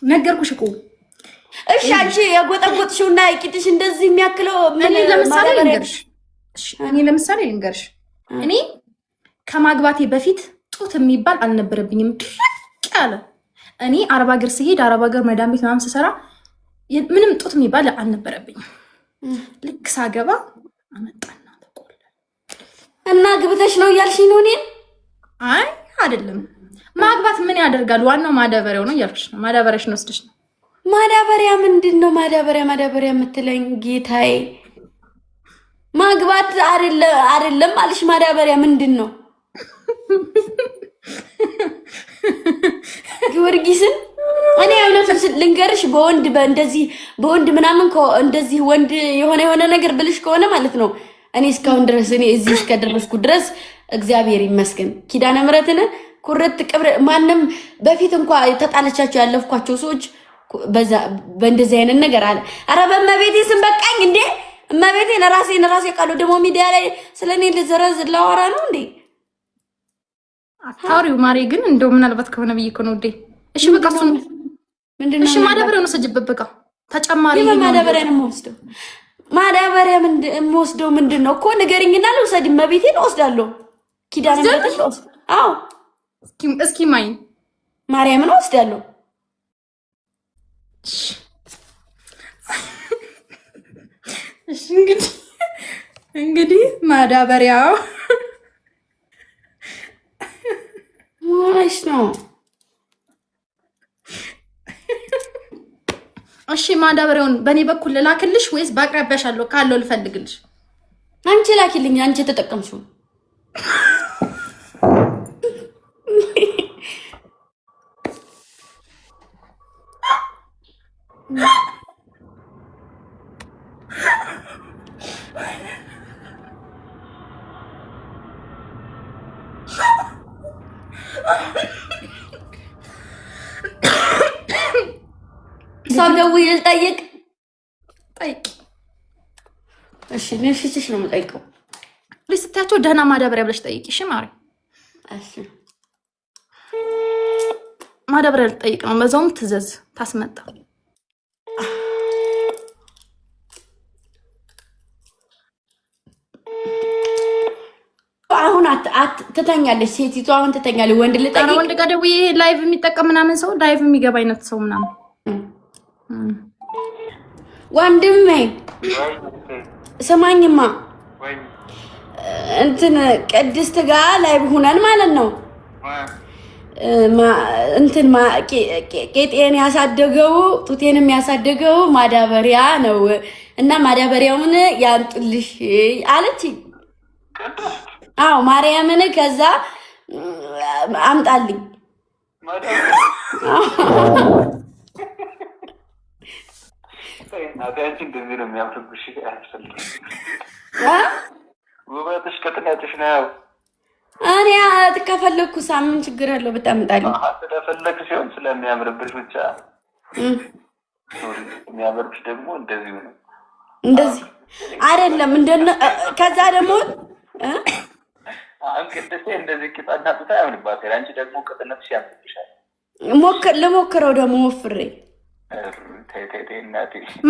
ነገርኩሽ እኮ እሺ አንቺ የጎጠጎጥሽውና ቂጥሽ እንደዚህ የሚያክለው እኔ ለምሳሌ ልንገርሽ እኔ ከማግባቴ በፊት ጡት የሚባል አልነበረብኝም ያለ እኔ አረብ ሀገር ስሄድ አረብ ሀገር መዳም ቤት ምናምን ስሰራ ምንም ጡት የሚባል አልነበረብኝም ልክ ሳገባ አመጣና ተቆለ እና ግብተሽ ነው እያልሽኝ ነው እኔ አይ አይደለም ማግባት ምን ያደርጋል ዋናው ማዳበሪያው ነው እያልኩሽ ነው ማዳበሪያሽን ወስደሽ ነው ማዳበሪያ ምንድነው ማዳበሪያ የምትለኝ ጌታዬ ማግባት አይደለም አልሽ ማዳበሪያ ምንድነው ጊዮርጊስን እኔ እውነቱን ልንገርሽ በወንድ ምናምን እንደዚህ ወንድ የሆነ ነገር ብልሽ ከሆነ ማለት ነው እኔ እስካሁን ድረስ እኔ እዚህ እስከደረስኩ ድረስ እግዚአብሔር ይመስገን ኪዳነ ምሕረትን ኩረት ቅብር ማንም በፊት እንኳን ተጣለቻቸው ያለፍኳቸው ሰዎች በእንደዚህ አይነት ነገር አለ አረ በመቤቴ ስም በቃኝ እንዴ እመቤቴ ለራሴ ቃሉ ደግሞ ሚዲያ ላይ ስለኔ ልዘረዝ ላወራ ነው እንዴ አታሪው ማሪ ግን እንደው ምናልባት ከሆነ ብዬ እኮ ነው እንዴ እሺ በቃ እሱ ምንድነው እሺ ማዳበሪያ ነው ሰጅበት በቃ ተጨማሪ ማዳበሪያ ነው የምወስደው ማዳበሪያ የምወስደው ምንድነው እኮ ንገሪኝና ልውሰድ እመቤቴን ወስዳለሁ ኪዳነ ምሕረት ነው አዎ እስኪ ማይ ማርያምን ወስዳለሁ እሺ እንግዲህ ማዳበሪያው ወይስ ነው እሺ ማዳበሪያውን በኔ በኩል ላክልሽ ወይስ ባቅራቢያሻለሁ ካለው ልፈልግልሽ አንቺ ላኪልኝ አንቺ ተጠቀምሽው ሳገው ይልጠይቅ ጠይቅ እሺ ነፍስሽ ነው የምጠይቀው ልስታቸው ደህና ማዳበሪያ ብለሽ ጠይቂ እሺ ማሪ እሺ ማዳበሪያ ልጠይቅ ነው በዛውም ትዘዝ ታስመጣ አሁን ትተኛለሽ ሴቲቱ አሁን ትተኛለሽ ወንድ ልጠይቅ ወንድ ጋር ደውዬ ላይቭ የሚጠቀም ምናምን ሰው ላይቭ የሚገባ አይነት ሰው ምናምን ወንድሜ ሰማኝማ እንትን ቅድስት ጋር ላይቭ ሆነን ማለት ነው እንትን ቄጤን ያሳደገው ጡቴንም ያሳደገው ማዳበሪያ ነው እና ማዳበሪያውን ያንጥልሽ አለች አዎ ማርያምን ከዛ አምጣልኝ አጋንቺ እንደዚህ ነው የሚያምርብሽ ውበትሽ ከጥናትሽ ነው እኔ ከፈለኩ ሳምን ችግር አለው በጣምጣልኝ ስለፈለክ ሲሆን ስለሚያምርብሽ ብቻ የሚያምርብሽ ደግሞ እንደዚህ ነው እንደዚህ አይደለም እንደነ ከዛ ደግሞ አንከተሰ እንደዚህ ቂጣና ጡታ ያምርባታል አንቺ ደግሞ ቅጥነትሽ ያምርብሻል ለሞክረው ደግሞ ወፍሬ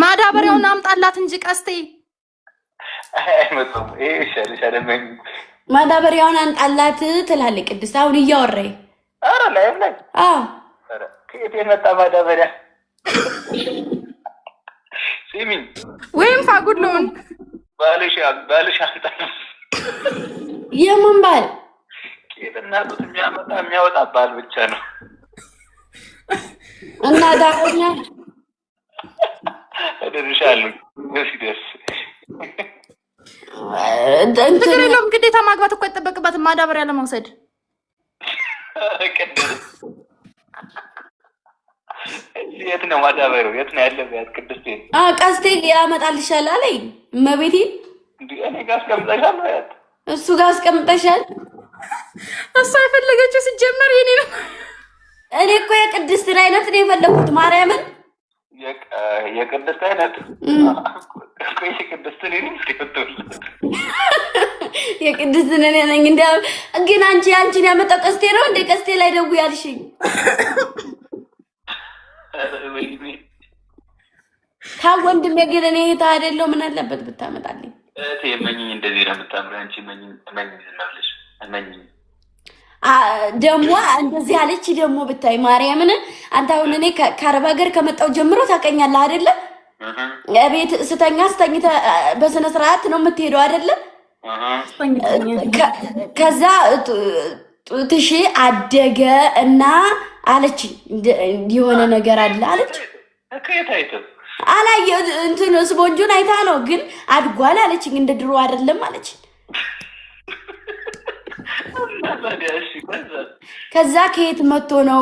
ማዳበሪያውን አምጣላት እንጂ ቀስቴ አይመጣም ይሻልሻል ማዳበሪያውን አንጣላት ትላለች ቅድስት አሁን እያወራኝ ኧረ ላይ አዎ ኧረ ከየት የመጣ ማዳበሪያ ሲሚን ወይም ፋጉሎን ባልሽ አንጣላት የምን ባል ቄጥና ጡት የሚያወጣ ባል ብቻ ነው እና ዳኛ እደርሻለሁ ደስ እንትን የለውም ግዴታ ማግባት እኮ አይጠበቅባትም ማዳበሪያ ለመውሰድ የት ነው ማዳበሪያው የት ነው ያለበት ቅድስት ቀስቴ ያመጣልሻል አለኝ እመቤቴ እኔ ጋር አስቀምጠሻል ማለት እሱ ጋር አስቀምጠሻል እሷ የፈለገችው ሲጀመር የኔ ነው እኔ እኮ የቅድስትን አይነት ነው የፈለኩት ማርያምን የቅድስት አይነት ቆይ የቅድስትን እኔ የቅድስትን እኔ ነኝ እንዴ ግን አንቺን ያመጣው ቀስቴ ነው እንዴ ቀስቴ ላይ ደው ያልሽኝ ከወንድሜ ግን እኔ እህት አይደለሁ። ምን አለበት ብታመጣልኝ? መኝኝ እንደዚህ ነው የምታምረው አንቺ። መኝኝ ዝም ብለሽ መኝኝ። ደግሞ እንደዚህ አለች ደግሞ ብታይ ማርያምን። አንተ አሁን እኔ ከአረብ ሀገር ከመጣሁ ጀምሮ ታውቀኛለህ አይደለ? ቤት ስተኛ በስነ ስርዓት ነው የምትሄደው አይደለ? ከዛ ጡትሽ አደገ እና አለች የሆነ ነገር አለ አለች። አላየ እንትን ስፖንጁን አይታ ነው ግን አድጓል አለችኝ። እንደ ድሮ አይደለም አለች። ከዛ ከየት መጥቶ ነው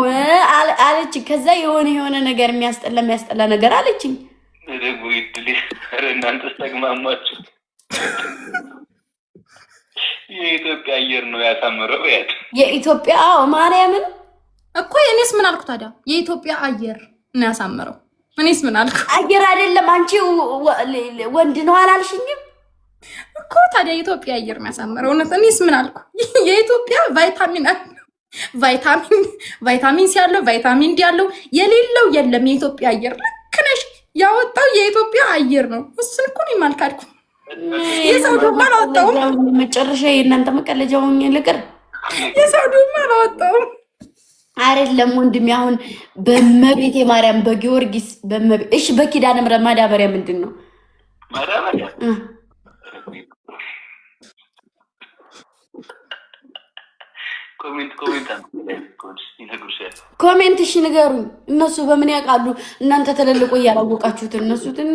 አለች። ከዛ የሆነ ነገር የሚያስጠላ ነገር አለችኝ። እናንተ ተግማማችሁ። የኢትዮጵያ አየር ነው ያሳምረው። የኢትዮጵያ ማርያምን እኮ እኔስ ምን አልኩ ታዲያ? የኢትዮጵያ አየር ነው ያሳምረው። እኔስ ምን አልኩ? አየር አይደለም አንቺ ወንድ ነው አላልሽኝም እኮ ታዲያ? የኢትዮጵያ አየር ነው ያሳምረው። እኔስ ምን አልኩ? የኢትዮጵያ ቫይታሚን ሲ ያለው ቫይታሚን ዲ ያለው የሌለው የለም። የኢትዮጵያ አየር ልክ ነሽ። ያወጣው የኢትዮጵያ አየር ነው። እሱን እኮ ነው የማልካድኩ። የሰው ዱማ አላወጣውም። መጨረሻ የእናንተ መቀለጃውን ልቅር። የሰው ዱማ አላወጣውም አይደለም ወንድሜ። አሁን በመቤቴ ማርያም በጊዮርጊስ እሺ፣ በኪዳነ ምሕረት ማዳበሪያ ምንድን ነው ማዳበሪያ? ኮሜንት እሺ ንገሩኝ። እነሱ በምን ያውቃሉ? እናንተ ተለልቆ እያላወቃችሁት እነሱትን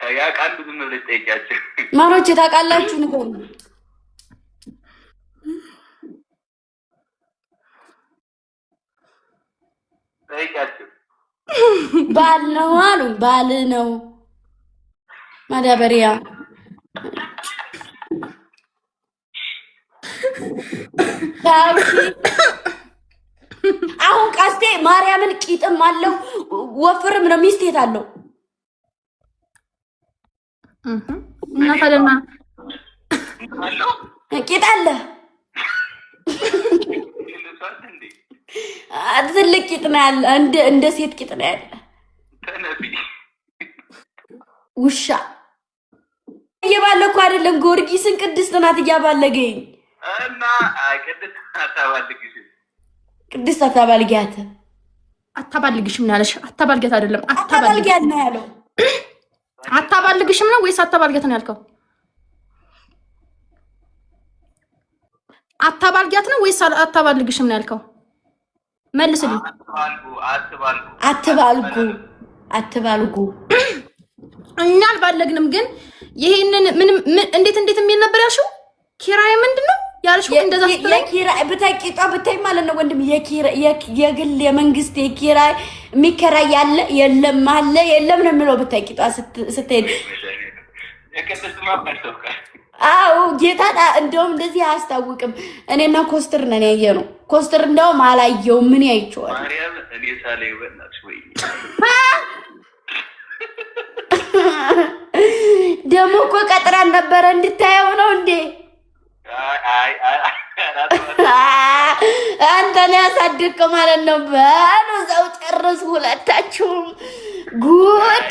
ያውቃሉ። ዝም ብለሽ ጠይቂያቸው። ማሮቼ ታውቃላችሁ? ንገሩኝ። ባል ነው አሉ። ባል ነው ማዳበሪያ። አሁን ቀስቴ ማርያምን ቂጥም አለው ወፍርም ነው። ሚስቴት አለው እና ታዲያ ቂጥ አለ። ትልቅ ቂጥ ነው ያለ። እንደ ሴት ቂጥ ነው ያለ። ውሻ እየባለኩ አይደለም። ጊዮርጊስን ቅድስት ናት እያባለገኝ እና ቅድስት አታባልጊያት። አታባልግሽም ነው ያለሽ? አታባልጊያት አይደለም አታባልጊያት ነው ያለው። አታባልግሽም ነው ወይስ አታባልጊያት ነው ያልከው? አታባልጊያት ነው ወይስ አታባልግሽም ነው ያልከው? መልስልኝ። አትባልጉ። እኛ አልባለግንም። ግን ይሄንን ምንም እንዴት የሚል ነበር ያልሽው? ኪራይ ምንድነው ያልሽው? እንደዛ የኪራይ ብታቂጣ ብታይ ማለት ነው ወንድም። የግል የመንግስት የኪራይ የሚከራይ ያለ የለም አለ የለም ነው የሚለው። ብታቂጣ ስትሄድ አው ጌታ እንደውም እንደዚህ አያስታውቅም። እኔና ኮስተር ነን ያየነው። ኮስተር እንደውም አላየው። ምን ያይቸዋል? ማርያም እኔ ሳላይ ወናሽ ወይ ደሞ እኮ ቀጥራን ነበረ እንድታየው ነው እንዴ? አንተን ያሳድቅ ማለት ነው። በሉ እዛው ጨርሱ ሁለታችሁም ጉድ